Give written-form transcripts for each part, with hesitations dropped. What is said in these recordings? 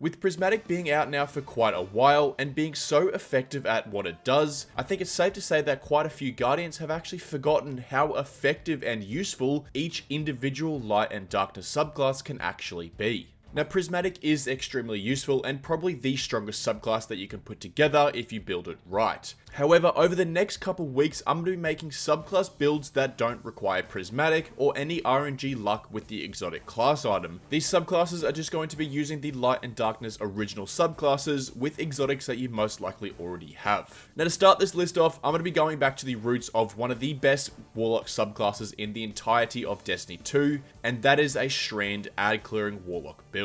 With Prismatic being out now for quite a while and being so effective at what it does, I think it's safe to say that quite a few Guardians have actually forgotten how effective and useful each individual light and darkness subclass can actually be. Now, Prismatic is extremely useful and probably the strongest subclass that you can put together if you build it right. However, over the next couple weeks, I'm going to be making subclass builds that don't require Prismatic or any RNG luck with the exotic class item. These subclasses are just going to be using the Light and Darkness original subclasses with exotics that you most likely already have. Now, to start this list off, I'm going to be going back to the roots of one of the best Warlock subclasses in the entirety of Destiny 2, and that is a Strand ad clearing Warlock build.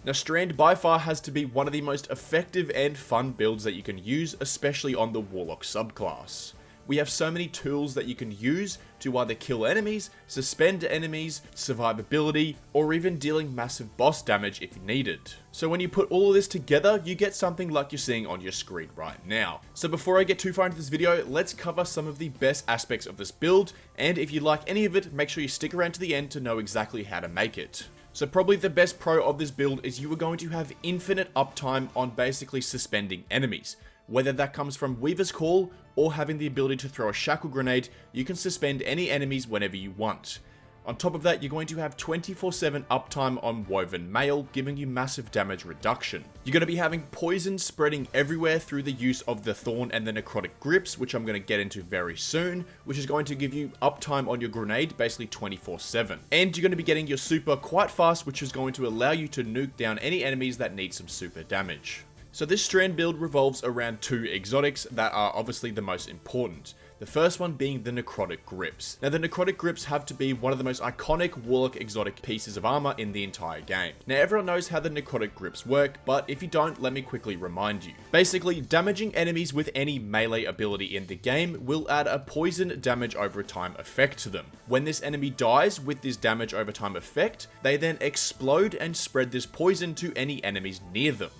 Now, Strand by far has to be one of the most effective and fun builds that you can use, especially on the Warlock subclass. We have so many tools that you can use to either kill enemies, suspend enemies, survivability, or even dealing massive boss damage if needed. So when you put all of this together, you get something like you're seeing on your screen right now. So before I get too far into this video, let's cover some of the best aspects of this build, and if you like any of it, make sure you stick around to the end to know exactly how to make it. So probably the best pro of this build is you are going to have infinite uptime on basically suspending enemies. Whether that comes from Weaver's Call or having the ability to throw a shackle grenade, you can suspend any enemies whenever you want. On top of that, you're going to have 24/7 uptime on Woven Mail, giving you massive damage reduction. You're going to be having poison spreading everywhere through the use of the Thorn and the Necrotic Grips, which I'm going to get into very soon, which is going to give you uptime on your grenade, basically 24/7. And you're going to be getting your super quite fast, which is going to allow you to nuke down any enemies that need some super damage. So this Strand build revolves around two exotics that are obviously the most important. The first one being the Necrotic Grips. Now, the Necrotic Grips have to be one of the most iconic Warlock exotic pieces of armor in the entire game. Now, everyone knows how the Necrotic Grips work, but if you don't, let me quickly remind you. Basically, damaging enemies with any melee ability in the game will add a poison damage over time effect to them. When this enemy dies with this damage over time effect, they then explode and spread this poison to any enemies near them.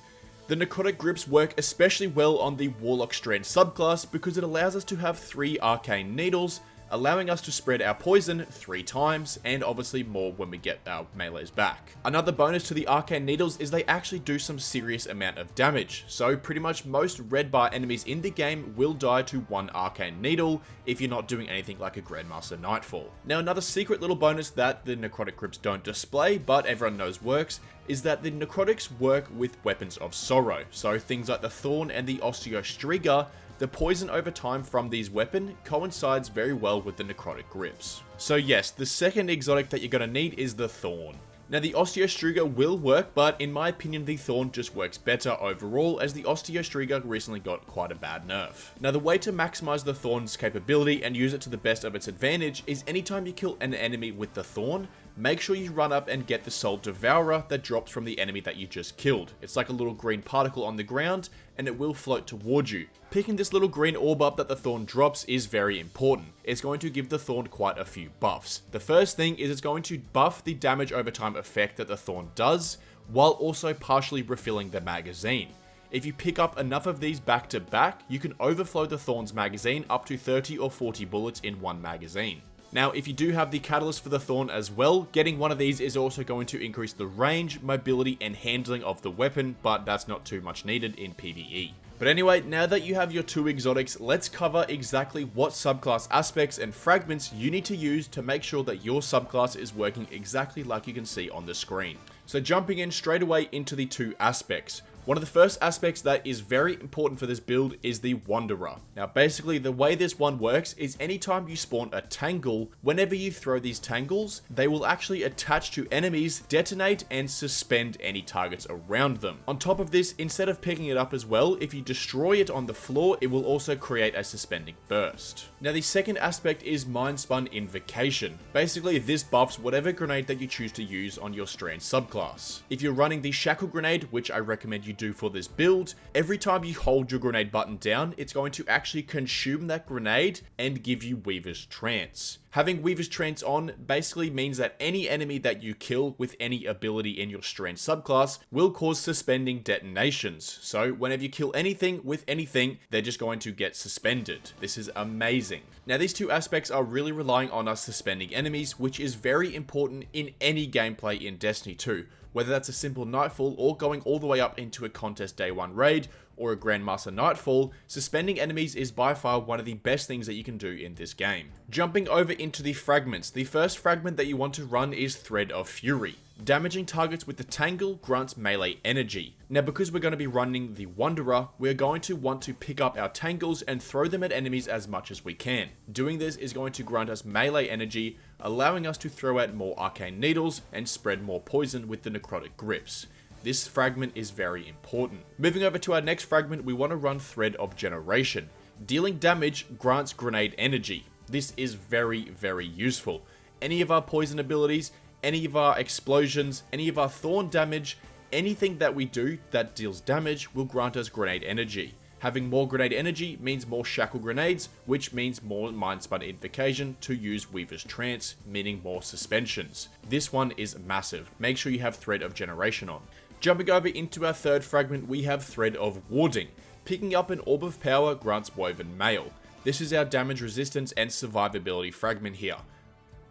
The Necrotic Grips work especially well on the Warlock Strand subclass because it allows us to have 3 Arcane Needles, allowing us to spread our poison 3 times, and obviously more when we get our melees back. Another bonus to the Arcane Needles is they actually do some serious amount of damage, so pretty much most red bar enemies in the game will die to 1 Arcane Needle if you're not doing anything like a Grandmaster Nightfall. Now, another secret little bonus that the Necrotic Grips don't display, but everyone knows works, is that the Necrotics work with Weapons of Sorrow, so things like the Thorn and the Osteostriga. The poison over time from these weapons coincides very well with the Necrotic Grips. So yes, the second exotic that you're going to need is the Thorn. Now, the Osteostriga will work, but in my opinion, the Thorn just works better overall, as the Osteostriga recently got quite a bad nerf. Now, the way to maximize the Thorn's capability and use it to the best of its advantage is anytime you kill an enemy with the Thorn, make sure you run up and get the Soul Devourer that drops from the enemy that you just killed. It's like a little green particle on the ground, and it will float towards you. Picking this little green orb up that the Thorn drops is very important. It's going to give the Thorn quite a few buffs. The first thing is it's going to buff the damage over time effect that the Thorn does, while also partially refilling the magazine. If you pick up enough of these back to back, you can overflow the Thorn's magazine up to 30 or 40 bullets in one magazine. Now, if you do have the catalyst for the Thorn as well, getting one of these is also going to increase the range, mobility, and handling of the weapon, but that's not too much needed in PvE. But anyway, now that you have your 2 exotics, let's cover exactly what subclass aspects and fragments you need to use to make sure that your subclass is working exactly like you can see on the screen. So jumping in straight away into the 2 aspects. One of the first aspects that is very important for this build is the Wanderer. Now, basically, the way this one works is anytime you spawn a tangle, whenever you throw these tangles, they will actually attach to enemies, detonate, and suspend any targets around them. On top of this, instead of picking it up as well, if you destroy it on the floor, it will also create a suspending burst. Now, the second aspect is Mind Spun Invocation. Basically, this buffs whatever grenade that you choose to use on your Strand subclass. If you're running the Shackle Grenade, which I recommend you do for this build, every time you hold your grenade button down, it's going to actually consume that grenade and give you Weaver's Trance. Having Weaver's Trance on basically means that any enemy that you kill with any ability in your Strand subclass will cause suspending detonations. So whenever you kill anything with anything, they're just going to get suspended. This is amazing. Now, these 2 aspects are really relying on us suspending enemies, which is very important in any gameplay in Destiny 2. Whether that's a simple Nightfall or going all the way up into a Contest Day 1 raid or a Grandmaster Nightfall, suspending enemies is by far one of the best things that you can do in this game. Jumping over into the fragments, the first fragment that you want to run is Thread of Fury. Damaging targets with the Tangle grants melee energy. Now because we're going to be running the Wanderer, we're going to want to pick up our Tangles and throw them at enemies as much as we can. Doing this is going to grant us melee energy, allowing us to throw out more arcane needles and spread more poison with the necrotic grips. This fragment is very important. Moving over to our next fragment, we want to run Thread of Generation. Dealing damage grants grenade energy. This is very, very useful. Any of our poison abilities, any of our explosions, any of our thorn damage, anything that we do that deals damage will grant us grenade energy. Having more grenade energy means more shackle grenades, which means more Mind Spun Invocation to use Weaver's Trance, meaning more suspensions. This one is massive. Make sure you have Thread of Generation on. Jumping over into our third fragment, we have Thread of Warding. Picking up an Orb of Power grants Woven Mail. This is our damage resistance and survivability fragment here.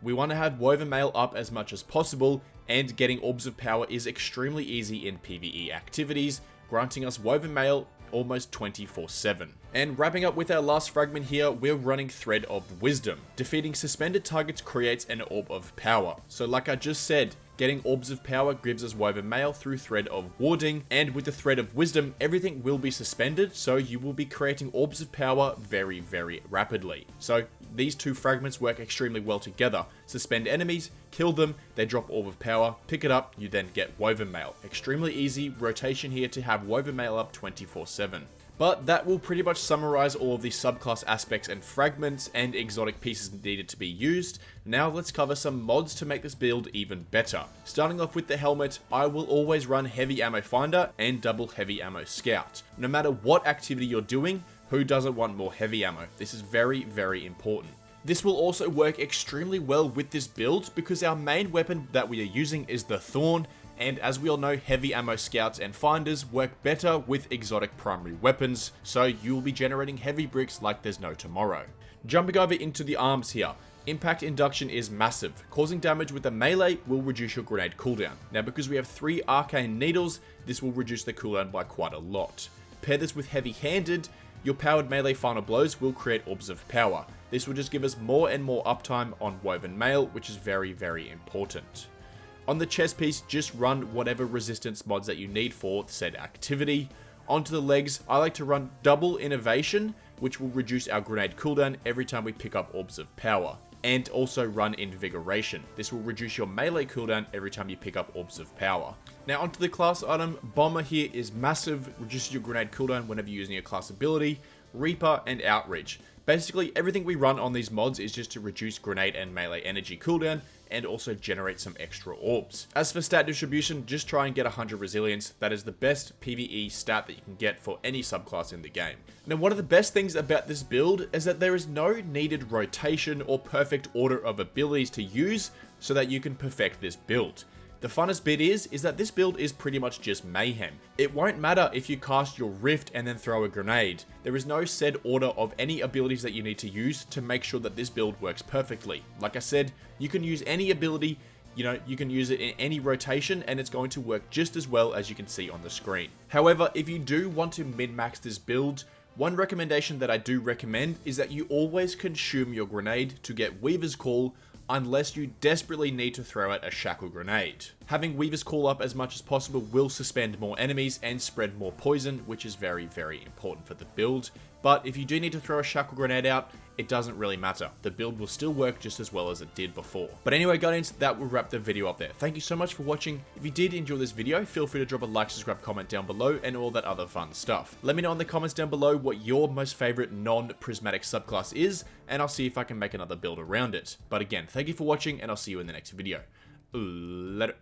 We want to have Woven Mail up as much as possible, and getting Orbs of Power is extremely easy in PvE activities, granting us Woven Mail almost 24/7. And wrapping up with our last fragment here, we're running Thread of Wisdom. Defeating suspended targets creates an Orb of Power. So like I just said, getting Orbs of Power gives us Woven Mail through Thread of Warding, and with the Thread of Wisdom, everything will be suspended, so you will be creating Orbs of Power very, very rapidly. So these two fragments work extremely well together. Suspend enemies, kill them, they drop Orb of Power, pick it up, you then get Woven Mail. Extremely easy rotation here to have Woven Mail up 24/7. But that will pretty much summarize all of the subclass aspects and fragments and exotic pieces needed to be used. Now let's cover some mods to make this build even better. Starting off with the helmet, I will always run Heavy Ammo Finder and double Heavy Ammo Scout. No matter what activity you're doing, who doesn't want more heavy ammo? This is very, very important. This will also work extremely well with this build because our main weapon that we are using is the Thorn, and as we all know, heavy ammo scouts and finders work better with exotic primary weapons, so you will be generating heavy bricks like there's no tomorrow. Jumping over into the arms here. Impact Induction is massive. Causing damage with a melee will reduce your grenade cooldown. Now because we have 3 arcane needles, this will reduce the cooldown by quite a lot. Pair this with Heavy Handed, your powered melee final blows will create Orbs of Power. This will just give us more and more uptime on Woven Mail, which is very, very important. On the chest piece, just run whatever resistance mods that you need for said activity. Onto the legs, I like to run Double Innovation, which will reduce our grenade cooldown every time we pick up Orbs of Power. And also run Invigoration. This will reduce your melee cooldown every time you pick up Orbs of Power. Now onto the class item, Bomber here is massive, reduces your grenade cooldown whenever you're using your class ability, Reaper and Outreach. Basically everything we run on these mods is just to reduce grenade and melee energy cooldown and also generate some extra orbs. As for stat distribution, just try and get 100 resilience. That is the best PvE stat that you can get for any subclass in the game. Now one of the best things about this build is that there is no needed rotation or perfect order of abilities to use so that you can perfect this build. The funnest bit is that this build is pretty much just mayhem. It won't matter if you cast your Rift and then throw a grenade. There is no said order of any abilities that you need to use to make sure that this build works perfectly. Like I said, you can use any ability, you can use it in any rotation and it's going to work just as well as you can see on the screen. However, if you do want to min-max this build, one recommendation that I do recommend is that you always consume your grenade to get Weaver's Call, unless you desperately need to throw out a shackle grenade. Having Weaver's Call up as much as possible will suspend more enemies and spread more poison, which is very, very important for the build. But if you do need to throw a shackle grenade out, it doesn't really matter. The build will still work just as well as it did before. But anyway, Guardians, that will wrap the video up there. Thank you so much for watching. If you did enjoy this video, feel free to drop a like, subscribe, comment down below, and all that other fun stuff. Let me know in the comments down below what your most favorite non-prismatic subclass is, and I'll see if I can make another build around it. But again, thank you for watching, and I'll see you in the next video. Later.